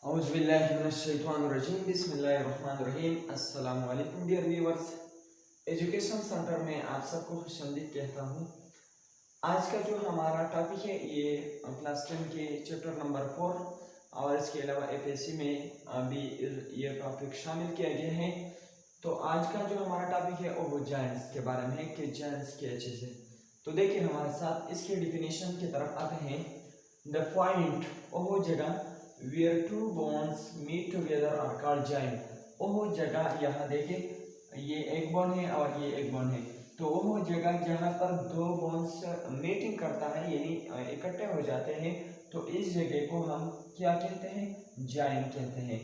औज़ुबिल्लाहिमिनश्शैतानिर्रजीम बिस्मिल्लाहिर्रहमानिर्रहीम। अस्सलाम वालेकुम डियर व्यूअर्स, एजुकेशन सेंटर में आप सबको खुशामदीद कहता हूँ। आज का जो हमारा टॉपिक है ये क्लास 10 के चैप्टर नंबर 4 और इसके अलावा एपीएससी में अभी ये टॉपिक शामिल किया गया है। तो आज का जो हमारा टॉपिक है वो जायंट्स के बारे में है कि जायंट्स के अच्छे से। तो देखिए हमारे साथ इसके डिफिनेशन की तरफ आते हैं। द पॉइंट वो जगह where two bones meet together are called giant। वो जगह यहाँ देखें, ये एक बोन है और ये एक बोन है। तो वो जगह जहाँ पर दो बोन्स मीटिंग करता है यानी इकट्ठे हो जाते हैं, तो इस जगह को हम क्या कहते हैं? जाइंट कहते हैं।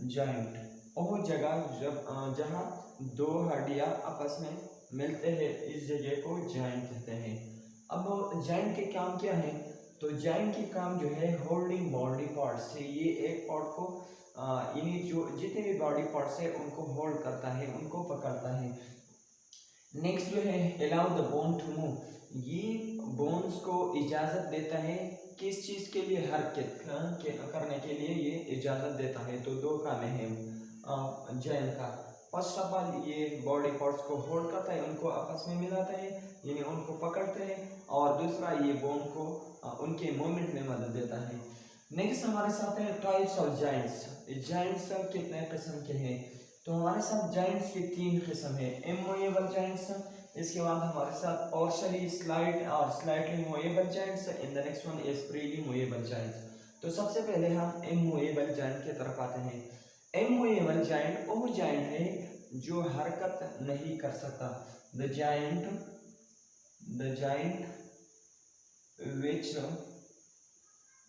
जाइंट वो जगह जब जहाँ दो हड्डियाँ आपस में मिलते हैं, इस जगह को जाइंट कहते हैं। अब जाइंट के काम क्या है? तो जाइंट की काम जो है होल्डिंग बॉडी पार्ट से, ये एक पार्ट को यानी जो जितने भी बॉडी पार्ट्स है उनको होल्ड करता है, उनको पकड़ता है। नेक्स्ट जो है allow the bone to move, ये बोन्स को इजाजत देता है किस चीज के लिए? हरकत करने के लिए ये इजाजत देता है। तो दो काम है जाइंट का। फर्स्ट ऑफ ऑल ये बॉडी पार्ट्स को होल्ड करता है, उनको आपस में मिलाता है यानी उनको पकड़ते हैं, और दूसरा ये बोन को उनके मूवमेंट में मदद देता है। नेक्स्ट हमारे साथ है टाइप्स ऑफ जाइंट्स। जाइंट्स कितने किस्म के हैं? तो हमारे साथ जाइंट्स की तीन किस्म है। इमूवेबल जाइंट्स, इसके बाद हमारे साथ पार्शियली स्लाइड और slightly movable Giants, in the next one is freely movable Giants. तो सबसे पहले हम इमूवेबल जाइंट की तरफ आते हैं। इमूवेबल जाइंट वो जाइंट है जो हरकत नहीं कर सकता। The giant which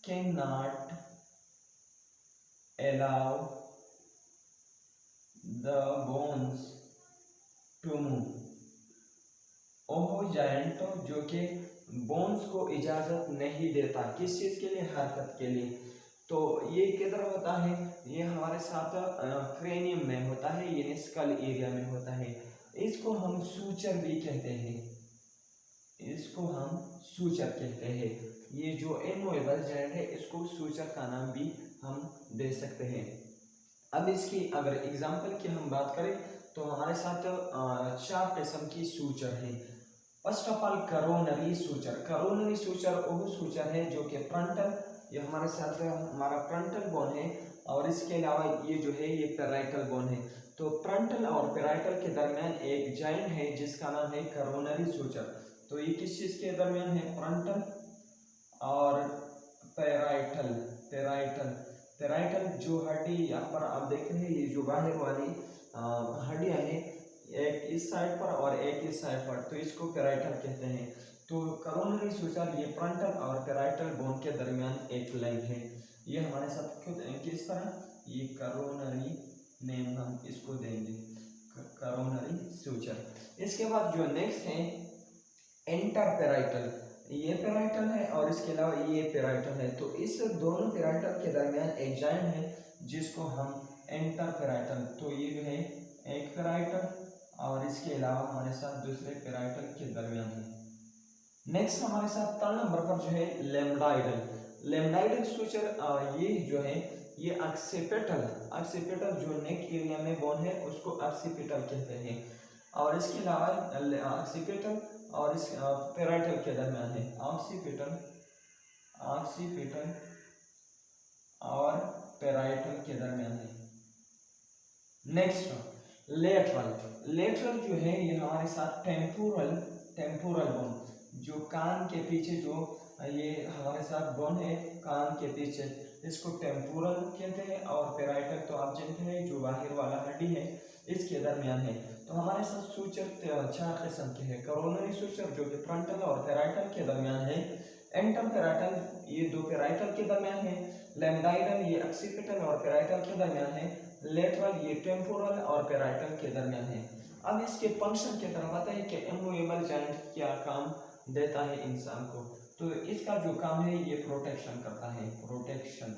cannot allow the bones to move। वो जाइंट जो कि बोन्स को इजाजत नहीं देता किस चीज के लिए? हरकत के लिए। तो ये किधर होता है? ये हमारे साथ क्रेनियम में होता है यानी स्कल एरिया में होता है। इसको हम सूचर भी कहते हैं, इसको हम सूचर कहते हैं। ये जो इमूवेबल जाइंट है इसको सूचर का नाम भी हम दे सकते हैं। अब इसकी अगर एग्जांपल की हम बात करें तो हमारे साथ चार किस्म की सूचर है। First of all coronary suture. Coronary suture वो सूचर है जो कि फ्रंटल, ये हमारे साथ हमारा फ्रंटल बोन है, और इसके अलावा ये जो है ये पेराइटल बोन है। तो फ्रंटल और पेराइटल के दरमियान एक जाइंट है जिसका नाम है करोनरी सूचर। तो ये किस चीज के दरमियान है? फ्रंटल और पेराइटल। पेराइटल जो हड्डी यहाँ पर आप देख रहे हैं, ये जो बाहर वाली हड्डियाँ हैं, एक इस साइड पर और एक इस साइड पर, तो इसको पेराइटल कहते हैं। तो करोनरी सूचर ये फ्रंटल और पेराइटल बोन के दरमियान एक लाइन है। ये हमारे साथ किस तरह, ये करोनरी नेम हम इसको देंगे, करोनरी सूचर। इसके बाद जो नेक्स्ट है इंटरपेराइटल, ये पेराइटल है और इसके अलावा ये पेराइटल है। तो इस दोनों पेराइटल के दरमियान एक जाइंट है जिसको हम इंटरपेराइटल, तो ये जो है एक पेराइटल और इसके अलावा हमारे साथ दूसरे पेराइटल के दरमियान है। नेक्स्ट हमारे साथ थर्ड नंबर पर जो है लेम्डाइडल। लेम्डाइडल सूचर ये जो है ये ऑक्सीपिटल जो नेक एरिया में बोन है उसको ऑक्सीपिटल कहते हैं, और इसके अलावा ऑक्सीपिटल और इस पेराइटल के दरमियान है ऑक्सीपिटल और पेराइटल के दरमियान है। नेक्स्ट लेटरल जो है ये हमारे साथ टेम्पोरल बोन, जो कान के पीछे जो ये हमारे साथ बोन है कान के पीछे, इसको टेम्पोरल कहते हैं। और पेराइटल तो आप जानते हैं जो बाहर वाला हड्डी है इसके दरमियान है। तो हमारे साथ सूचर चार किस्म के हैं। करोनरी सूचर जो कि फ्रंटल और पेराइटल के दरमियान है, इंटरपेराइटल ये दो पेराइटल के दरमियान है, लेम्डाइडल ये ऑक्सीपिटल और पेराइटल के दरमियान है, लेटरल ये टेम्पोरल और पेराइटल के दरमियान है। अब इसके फंक्शन की तरफ आता है कि इमूवेबल जाइंट क्या काम देता है इंसान को। तो इसका जो काम है ये प्रोटेक्शन करता है, प्रोटेक्शन,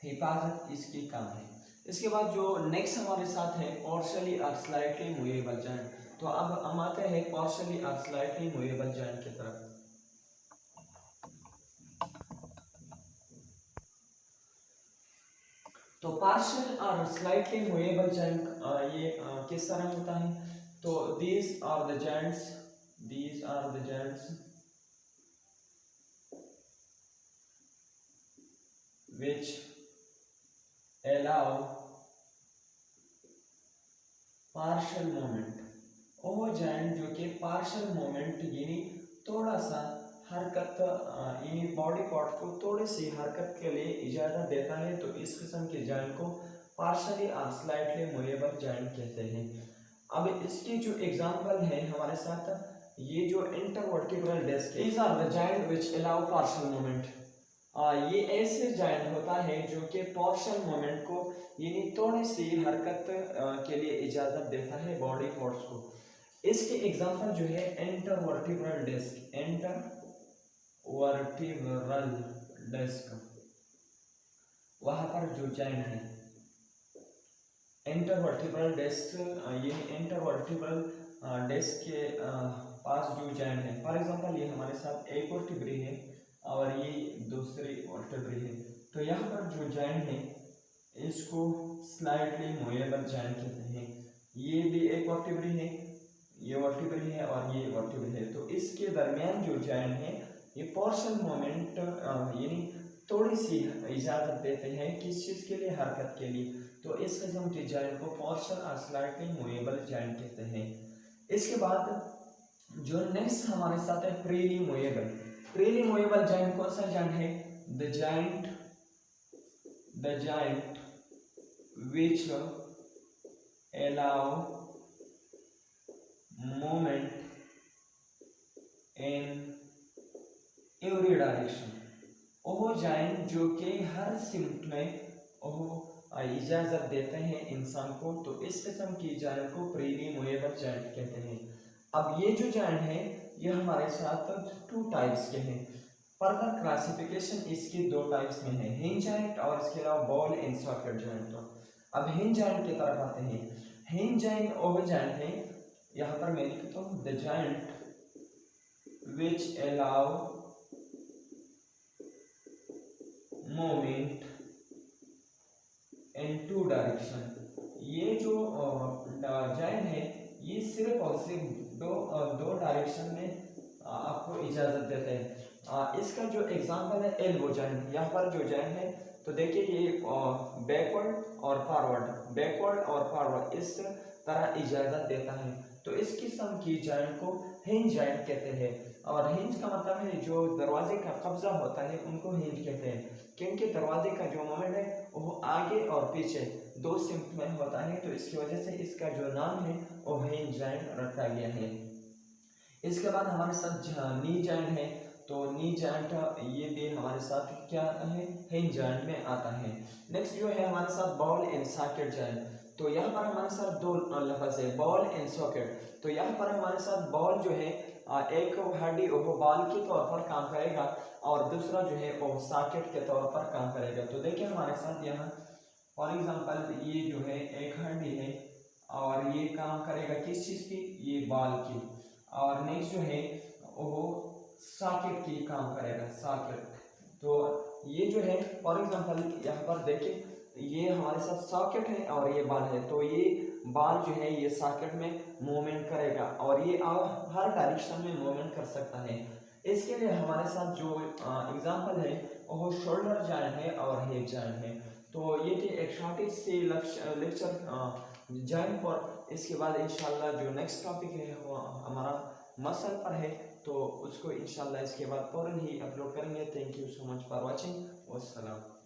हिफाजत इसकी काम है। इसके बाद जो नेक्स्ट हमारे साथ है पार्शियली और स्लाइटली मूवेबल जाइंट। तो अब हम आते हैं पार्शियली और स्लाइटली मूवेबल जाइंट की तरफ। तो पार्शियल और स्लाइटली मूवेबल जॉइंट ये किस तरह होता है? तो these are the joints which allow partial movement। वो जॉइंट जो कि पार्शियल मूवमेंट यानी थोड़ा सा हरकत यानी बॉडी पार्ट को थोड़ी सी हरकत के लिए इजाज़त देता है, तो इस किस्म के जॉइंट को पार्शली और स्लाइटली मूवेबल जॉइंट कहते हैं। अब इसकी जो एग्जांपल है हमारे साथ, ये जो intervertebral disc, these are the joint which allow partial movement। ये ऐसे जॉइंट होता है जो कि पार्शियल मूवमेंट को यानी थोड़ी सी हरकत के लिए इजाज़त देता है बॉडी पार्ट्स को। इसके एग्जांपल जो है इंटरवर्टिब्रल डिस्क, इंटरवर्टिब्रल डिस्क, वहां पर जो जॉइंट है इंटरवर्टिब्रल डिस्क, ये इंटरवर्टिब्रल डिस्क के पास जो जॉइंट है, फॉर एग्जांपल ये हमारे साथ एक वर्टिब्री है और ये दूसरी वर्टिब्री है, तो यहाँ पर जो जॉइंट है इसको स्लाइटली मूवेबल जॉइंट कहते हैं। ये भी एक वर्टिब्री है, ये वर्टिब्री है और ये वर्टिब्री है, तो इसके दरमियान जो जॉइंट है ये पार्शियल मूवमेंट यानी थोड़ी सी इजाज़त देते हैं किस चीज़ के लिए? हरकत के लिए, तो इस किस्म के जॉइंट को पार्शियल और स्लाइटली मूवेबल जॉइंट कहते हैं। इसके बाद जो नेक्स्ट हमारे साथ है freely movable. Freely movable joint कौन सा जॉइंट है? The joint which allow movement in every direction। वो जॉइंट जो कि हर सिमत में इजाज़त देते हैं इंसान को, तो इस किस्म की जॉइंट को फ्रीली मूवेबल जॉइंट कहते हैं। अब ये जो जॉइंट है ये हमारे साथ टू टाइप्स के हैं। फर्दर क्लासिफिकेशन इसकी दो टाइप्स में है, हिंज जॉइंट और इसके अलावा बॉल एंड सॉकेट जॉइंट। अब हिंज जॉइंट की तरफ आते हैं। हिंज जॉइंट वो जॉइंट है, यहाँ पर मैं लिखता हूँ the joint which allow movement in two direction. ये जो जॉइंट है ये सिर्फ और सिर्फ दो डायरेक्शन में आपको इजाज़त देते हैं। इसका जो एग्जांपल है एल्बो जॉइंट। यहाँ पर जो जॉइंट है तो देखिए ये बैकवर्ड और फॉरवर्ड इस तरह इजाज़त देता है, तो इस किस्म की जॉइंट को हिंज जॉइंट कहते हैं। और हिंज का मतलब है जो दरवाजे का कब्जा होता है उनको हिंज कहते हैं, क्योंकि दरवाजे का जो मोमेंट है वो आगे और पीछे दो सिमत में होता है, तो इसकी वजह से इसका जो नाम है वो हिंज जॉइंट रखा गया है। इसके बाद हमारे साथ नी जॉइंट है, तो नी जॉइंट ये भी हमारे साथ क्या आता है? हिंज जॉइंट में आता है। नेक्स्ट जो है हमारे साथ बॉल एंड सॉकेट जॉइंट। तो यहाँ पर हमारे साथ दो लफ्ज़ है बॉल एंड सॉकेट। तो यहाँ पर हमारे साथ बॉल जो है एक हड्डी वो बॉल के तौर पर काम करेगा और दूसरा जो है वो सॉकेट के तौर पर काम करेगा। तो देखिए हमारे साथ यहाँ फॉर एग्जांपल ये जो है एक हड्डी है और ये काम करेगा किस चीज़ की? ये बॉल की। और नेक्स्ट जो है वो सॉकेट की काम करेगा, सॉकेट। तो ये जो है फॉर एग्जांपल यहाँ पर देखिए ये हमारे साथ सॉकेट है और ये बॉल है, तो ये बॉल जो है ये सॉकेट में मूवमेंट करेगा और ये हर डायरेक्शन में मूवमेंट कर सकता है। इसके लिए हमारे साथ जो एग्जांपल है वो शोल्डर जॉइंट है और हिप जॉइंट है। तो ये थी एक शॉर्टेज से लेक्चर जॉइंट पर। इसके बाद इंशाल्लाह जो नेक्स्ट टॉपिक है वो हमारा मसल पर है, तो उसको इंशाल्लाह इसके बाद फौरन ही अपलोड करेंगे। Thank you so much for watching. वस्सलाम।